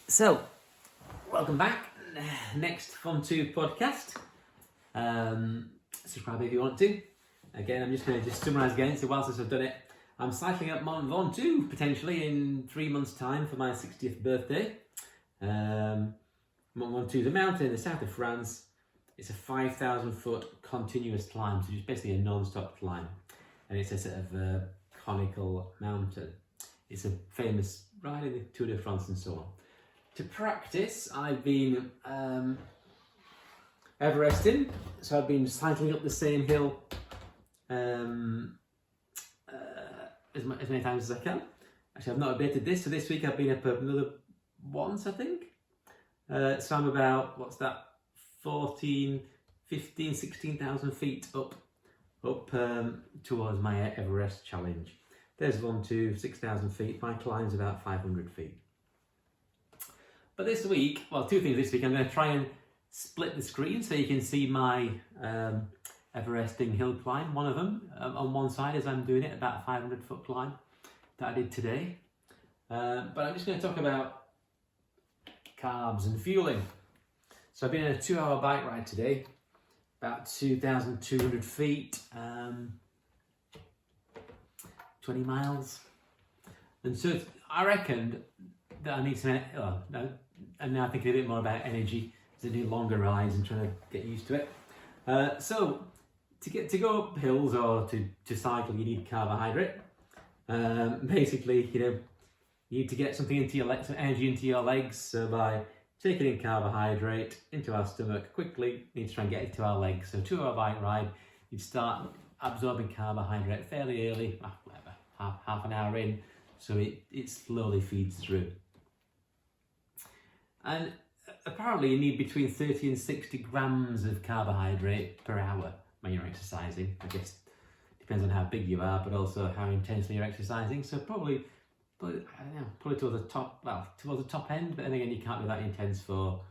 So, welcome back. Next Mont Ventoux podcast. Subscribe if you want to. Again, I'm just going to summarise again. So, whilst I've done it, I'm cycling up Mont Ventoux potentially in 3 months' time for my 60th birthday. Mont Ventoux is a mountain in the south of France. It's a 5,000 foot continuous climb, so it's basically a non-stop climb. And it's a sort of conical mountain. It's a famous ride in the Tour de France and so on. To practice, I've been Everesting, so I've been cycling up the same hill as many times as I can. Actually, I've not updated this, so this week I've been up another once, I think. So I'm about, 16,000 feet up towards my Everest challenge. There's one to 6,000 feet. My climb's about 500 feet. But this week, two things this week. I'm going to try and split the screen so you can see my Everesting hill climb, one of them, on one side as I'm doing it, about a 500 foot climb that I did today. But I'm just going to talk about carbs and fueling. So I've been on a 2-hour bike ride today, about 2,200 feet, 20 miles. And so I reckoned that I need some, and now I think a bit more about energy as I do longer rides and trying to get used to it. So to go up hills or to cycle, you need carbohydrate. Basically, you need to get something into your legs, some energy into your legs. So by taking in carbohydrate into our stomach quickly, we need to try and get it to our legs. So 2-hour bike ride, you'd start absorbing carbohydrate fairly early, half an hour in, so it slowly feeds through. And apparently you need between 30 and 60 grams of carbohydrate per hour when you're exercising. I guess depends on how big you are, but also how intensely you're exercising. So probably towards the top, towards the top end. But then again, you can't be that intense for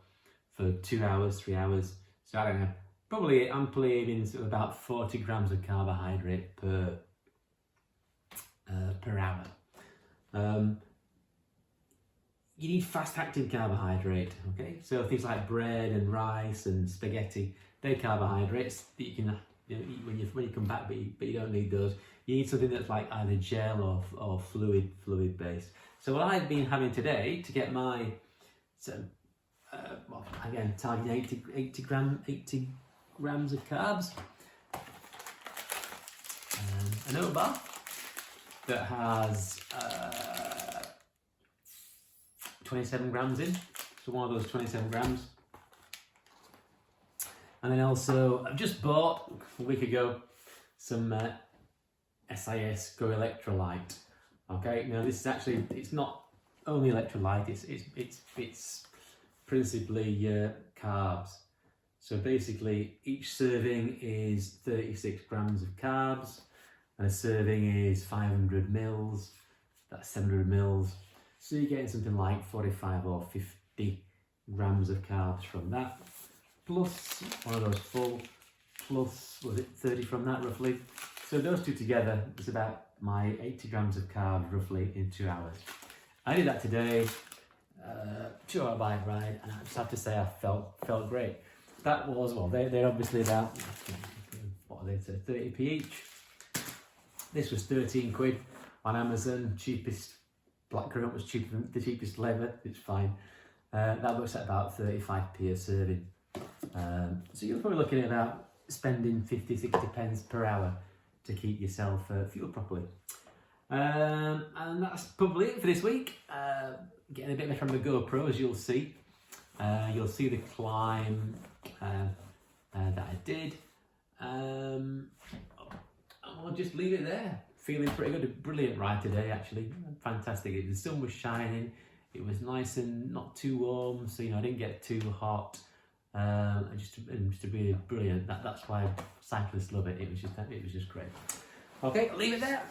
2 hours, 3 hours. So I don't know. Probably I'm aiming sort of about 40 grams of carbohydrate per hour. You need fast-acting carbohydrate, okay? So things like bread and rice and spaghetti, they're carbohydrates that you can eat when you come back, but you don't need those. You need something that's like either gel or fluid based. So what I've been having today to get my, again, targeting 80 grams of carbs, an oat bar that has 27 grams in, so one of those 27 grams. And then also, I've just bought a week ago some SIS Go Electrolyte. Okay, now this is actually, it's not only electrolyte, it's principally carbs. So basically, each serving is 36 grams of carbs, and a serving is 500 mils, that's 700 mils. So you're getting something like 45 or 50 grams of carbs from that, plus one of those full, plus, 30 from that roughly. So those two together is about my 80 grams of carbs roughly in 2 hours. I did that today, 2-hour bike ride, and I just have to say I felt great. That was, they're obviously about, 30p each. This was 13 quid on Amazon, cheapest. Blackcurrant was cheaper than the cheapest leather, it's fine. That works at about 35p a serving. So you're probably looking at about spending 50-60 pence per hour to keep yourself fueled properly. And that's probably it for this week. Getting a bit better on the GoPro, as you'll see. You'll see the climb that I did. And we'll just leave it there. Feeling pretty good, a brilliant ride today actually, fantastic. The sun was shining, it was nice and not too warm, so I didn't get too hot. Just really brilliant. That's why cyclists love it. It was just great. Okay, I'll leave it there.